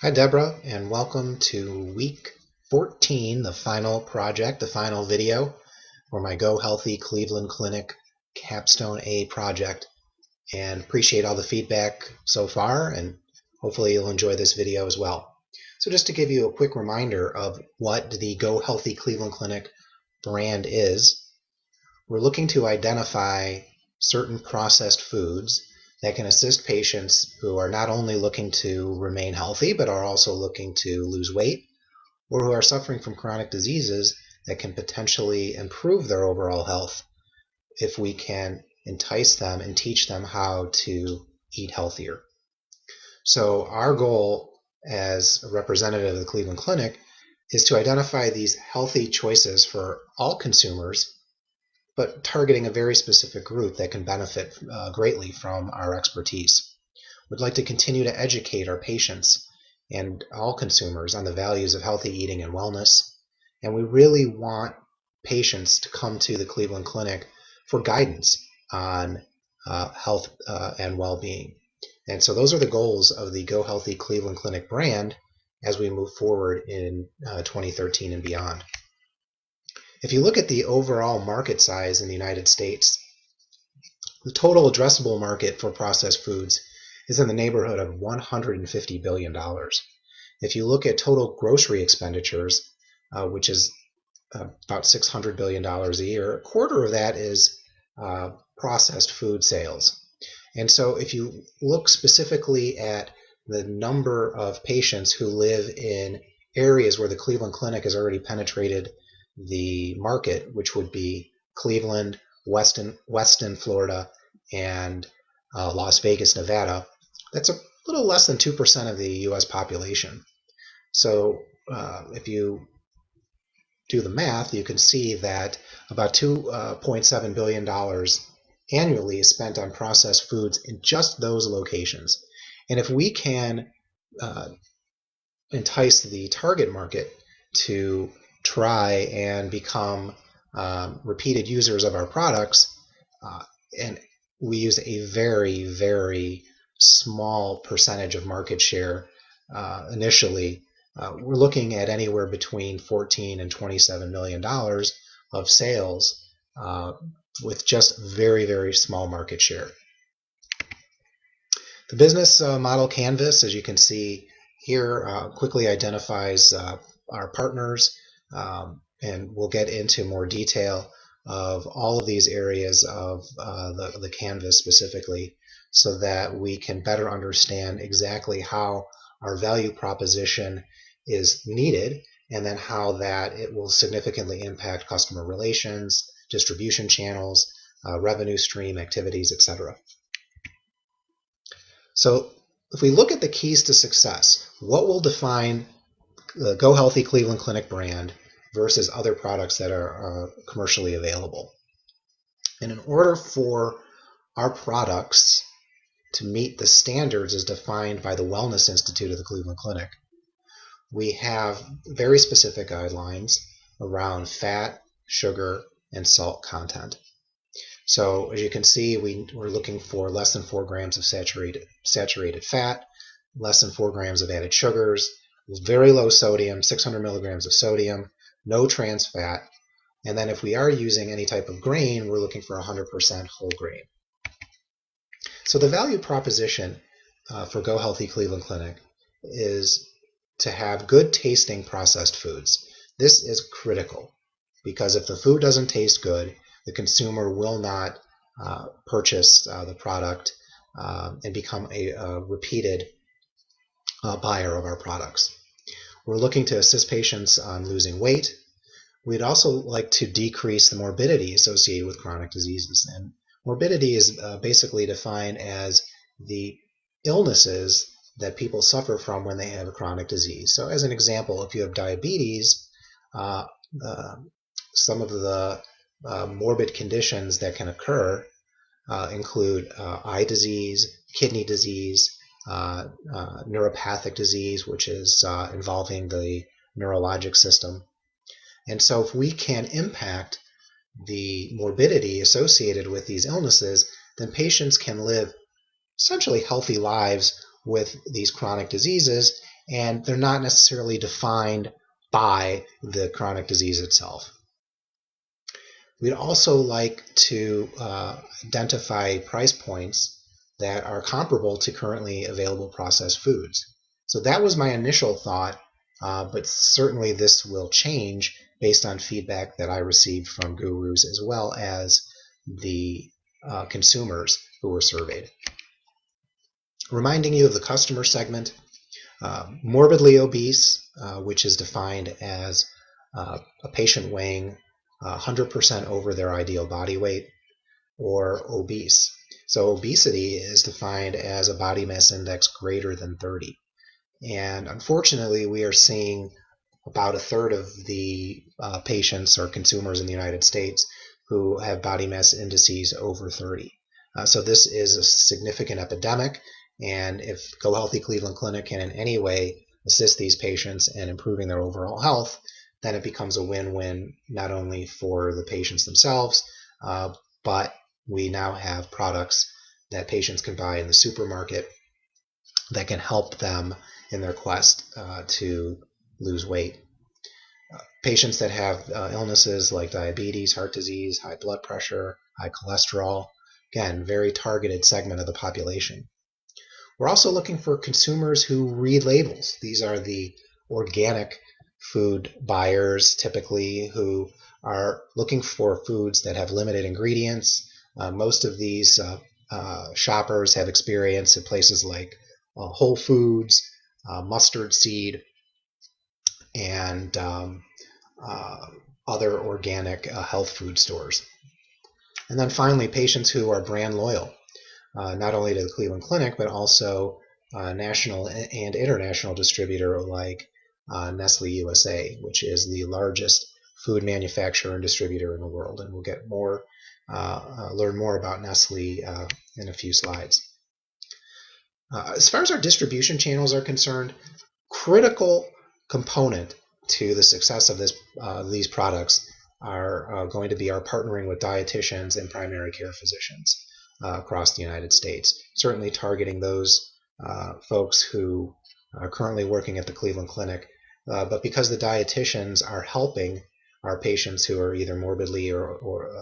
Hi, Deborah, and welcome to week 14, the final project, the final video for my Go Healthy Cleveland Clinic Capstone A project. And appreciate all the feedback so far, and hopefully you'll enjoy this video as well. So just to give you a quick reminder of what the Go Healthy Cleveland Clinic brand is, we're looking to identify certain processed foods that can assist patients who are not only looking to remain healthy, but are also looking to lose weight, or who are suffering from chronic diseases that can potentially improve their overall health if we can entice them and teach them how to eat healthier. So our goal as a representative of the Cleveland Clinic is to identify these healthy choices for all consumers, but targeting a very specific group that can benefit greatly from our expertise. We'd like to continue to educate our patients and all consumers on the values of healthy eating and wellness, and we really want patients to come to the Cleveland Clinic for guidance on health and well-being. And so those are the goals of the Go Healthy Cleveland Clinic brand as we move forward in 2013 and beyond. If you look at the overall market size in the United States, the total addressable market for processed foods is in the neighborhood of $150 billion. If you look at total grocery expenditures, which is about $600 billion a year, a quarter of that is processed food sales. And so if you look specifically at the number of patients who live in areas where the Cleveland Clinic has already penetrated the market, which would be Cleveland, Weston, Florida, and Las Vegas, Nevada, that's a little less than 2% of the U.S. population. So if you do the math, you can see that about $2.7 billion annually is spent on processed foods in just those locations. And if we can entice the target market to try and become repeated users of our products, and we use a very, very small percentage of market share initially, we're looking at anywhere between $14 and $27 million of sales with just very, very small market share. The business model canvas, as you can see here, quickly identifies our partners, and we'll get into more detail of all of these areas of the canvas specifically, so that we can better understand exactly how our value proposition is needed, and then how that it will significantly impact customer relations, distribution channels, revenue stream activities, etc. So if we look at the keys to success, what will define the Go Healthy Cleveland Clinic brand versus other products that are commercially available? And in order for our products to meet the standards as defined by the Wellness Institute of the Cleveland Clinic, we have very specific guidelines around fat, sugar, and salt content. So as you can see, we're looking for less than 4 grams of saturated fat, less than 4 grams of added sugars, very low sodium, 600 milligrams of sodium, no trans fat, and then if we are using any type of grain, we're looking for 100% whole grain. So the value proposition for Go Healthy Cleveland Clinic is to have good tasting processed foods. This is critical because if the food doesn't taste good, the consumer will not purchase the product and become a repeated buyer of our products. We're looking to assist patients on losing weight. We'd also like to decrease the morbidity associated with chronic diseases. And morbidity is basically defined as the illnesses that people suffer from when they have a chronic disease. So as an example, if you have diabetes, some of the morbid conditions that can occur include eye disease, kidney disease, neuropathic disease, which is involving the neurologic system. And so if we can impact the morbidity associated with these illnesses, then patients can live essentially healthy lives with these chronic diseases and they're not necessarily defined by the chronic disease itself. We'd also like to identify price points that are comparable to currently available processed foods. So that was my initial thought, but certainly this will change based on feedback that I received from gurus as well as the consumers who were surveyed. Reminding you of the customer segment, morbidly obese, which is defined as a patient weighing 100% over their ideal body weight, or obese. So obesity is defined as a body mass index greater than 30. And unfortunately, we are seeing about a third of the patients or consumers in the United States who have body mass indices over 30. So this is a significant epidemic, and if Go Healthy Cleveland Clinic can in any way assist these patients in improving their overall health, then it becomes a win-win not only for the patients themselves, but we now have products that patients can buy in the supermarket that can help them in their quest to lose weight. Patients that have illnesses like diabetes, heart disease, high blood pressure, high cholesterol, again, very targeted segment of the population. We're also looking for consumers who read labels. These are the organic food buyers typically who are looking for foods that have limited ingredients. Most of these shoppers have experience at places like Whole Foods, mustard seed, and other organic health food stores. And then finally, patients who are brand loyal, not only to the Cleveland Clinic, but also national and international distributor like Nestle USA, which is the largest food manufacturer and distributor in the world. And we'll get more, learn more about Nestle in a few slides. As far as our distribution channels are concerned, critical component to the success of these products are going to be our partnering with dietitians and primary care physicians across the United States, certainly targeting those folks who are currently working at the Cleveland Clinic, but because the dietitians are helping our patients who are either morbidly or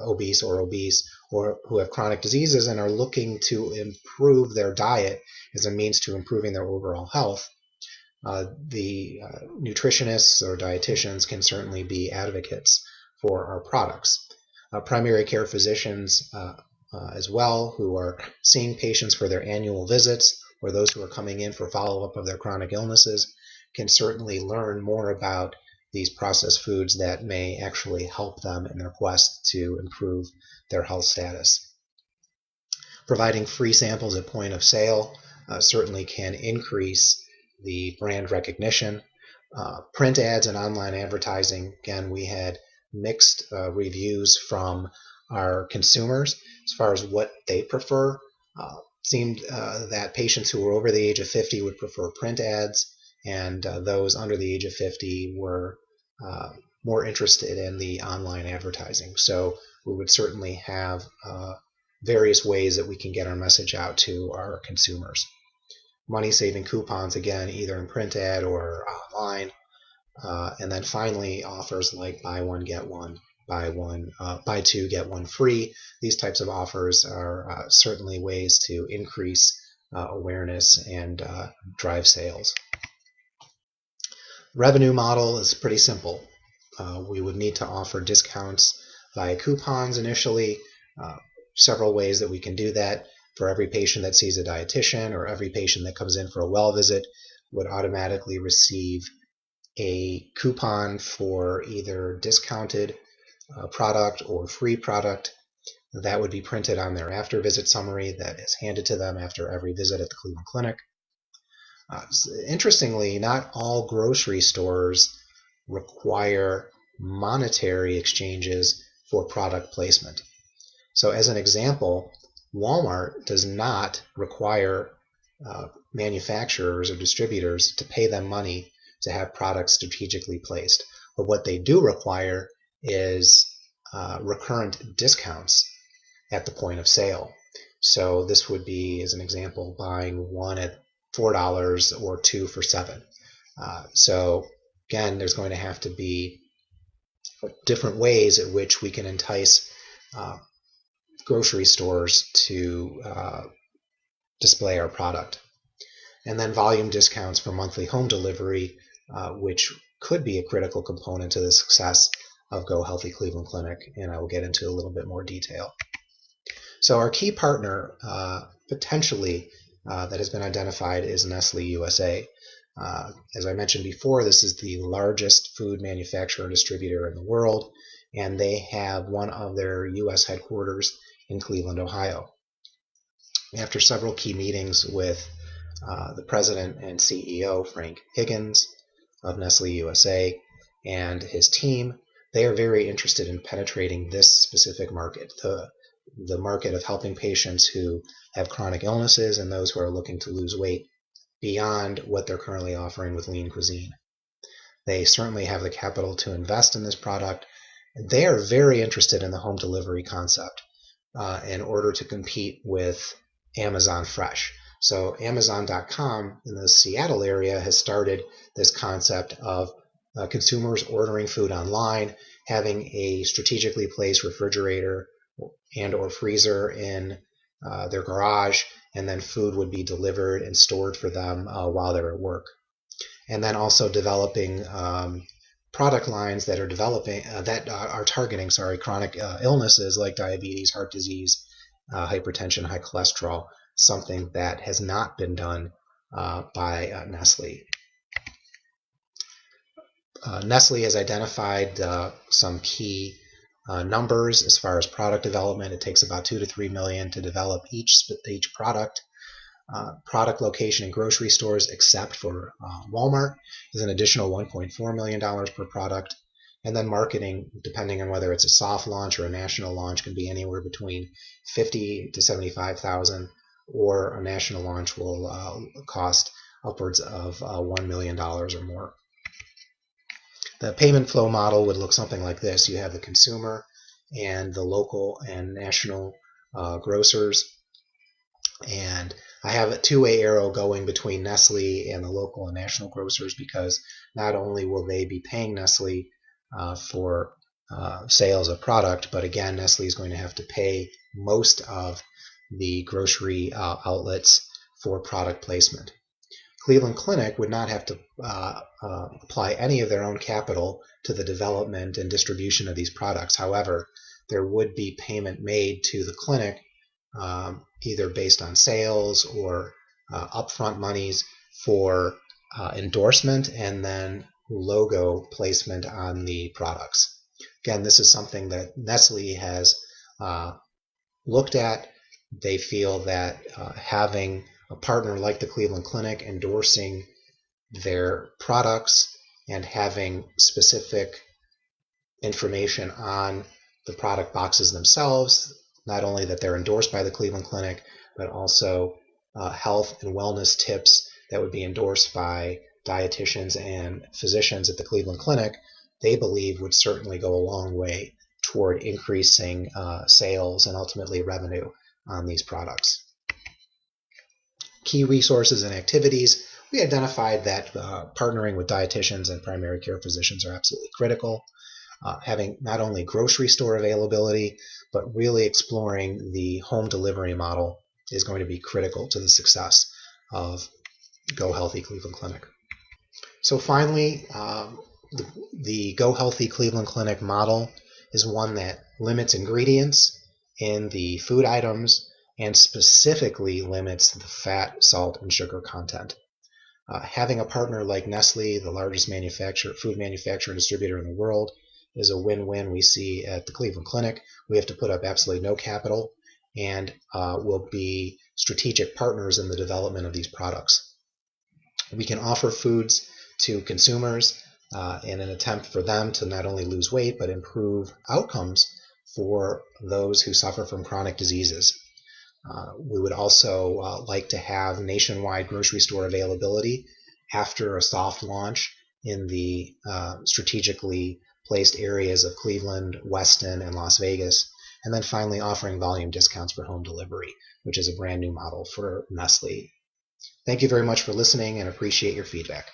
obese or who have chronic diseases and are looking to improve their diet as a means to improving their overall health, the nutritionists or dietitians can certainly be advocates for our products. Primary care physicians as well, who are seeing patients for their annual visits or those who are coming in for follow-up of their chronic illnesses, can certainly learn more about these processed foods that may actually help them in their quest to improve their health status. Providing free samples at point of sale certainly can increase the brand recognition. Print ads and online advertising, again, we had mixed reviews from our consumers as far as what they prefer. Seemed that patients who were over the age of 50 would prefer print ads, and those under the age of 50 were more interested in the online advertising. So we would certainly have various ways that we can get our message out to our consumers. Money-saving coupons, again, either in print ad or online. And then finally, offers like buy one, get one, buy two, get one free. These types of offers are certainly ways to increase awareness and drive sales. Revenue model is pretty simple. We would need to offer discounts via coupons initially. Several ways that we can do that. For every patient that sees a dietitian or every patient that comes in for a well visit would automatically receive a coupon for either discounted product or free product. That would be printed on their after visit summary that is handed to them after every visit at the Cleveland Clinic. Interestingly, not all grocery stores require monetary exchanges for product placement. So as an example, Walmart does not require manufacturers or distributors to pay them money to have products strategically placed. But what they do require is recurrent discounts at the point of sale. So this would be, as an example, buying one at $4 or two for $7. So again, there's going to have to be different ways at which we can entice grocery stores to display our product. And then volume discounts for monthly home delivery, which could be a critical component to the success of Go Healthy Cleveland Clinic, and I will get into a little bit more detail. So our key partner potentially that has been identified is Nestle USA. As I mentioned before, this is the largest food manufacturer and distributor in the world, and they have one of their U.S. headquarters in Cleveland, Ohio. After several key meetings with the president and CEO, Frank Higgins of Nestle USA, and his team, they are very interested in penetrating this specific market, the market of helping patients who have chronic illnesses and those who are looking to lose weight beyond what they're currently offering with lean cuisine. They certainly have the capital to invest in this product. They are very interested in the home delivery concept in order to compete with Amazon Fresh. So Amazon.com in the Seattle area has started this concept of consumers ordering food online, having a strategically placed refrigerator and or freezer in their garage, and then food would be delivered and stored for them while they're at work. And then also developing product lines that are targeting chronic illnesses like diabetes, heart disease, hypertension, high cholesterol, something that has not been done by Nestle. Nestle has identified some key numbers as far as product development. It takes about 2 to 3 million to develop each product. Product location in grocery stores, except for Walmart, is an additional $1.4 million per product. And then marketing, depending on whether it's a soft launch or a national launch, can be anywhere between $50,000 to $75,000, or a national launch will cost upwards of $1 million or more. The payment flow model would look something like this. You have the consumer and the local and national grocers. And I have a two-way arrow going between Nestle and the local and national grocers, because not only will they be paying Nestle for sales of product, but again, Nestle is going to have to pay most of the grocery outlets for product placement. Cleveland Clinic would not have to apply any of their own capital to the development and distribution of these products. However, there would be payment made to the clinic, either based on sales or upfront monies for endorsement and then logo placement on the products. Again, this is something that Nestle has looked at. They feel that having a partner like the Cleveland Clinic endorsing their products and having specific information on the product boxes themselves, not only that they're endorsed by the Cleveland Clinic, but also health and wellness tips that would be endorsed by dietitians and physicians at the Cleveland Clinic, they believe would certainly go a long way toward increasing sales and ultimately revenue on these products. Key resources and activities. We identified that partnering with dietitians and primary care physicians are absolutely critical. Having not only grocery store availability, but really exploring the home delivery model is going to be critical to the success of Go Healthy Cleveland Clinic. So finally, the Go Healthy Cleveland Clinic model is one that limits ingredients in the food items and specifically limits the fat, salt, and sugar content. Having a partner like Nestle, the largest food manufacturer and distributor in the world, is a win-win. We see at the Cleveland Clinic. We have to put up absolutely no capital and will be strategic partners in the development of these products. We can offer foods to consumers in an attempt for them to not only lose weight, but improve outcomes for those who suffer from chronic diseases. We would also like to have nationwide grocery store availability after a soft launch in the strategically placed areas of Cleveland, Weston, and Las Vegas, and then finally offering volume discounts for home delivery, which is a brand new model for Nestle. Thank you very much for listening and appreciate your feedback.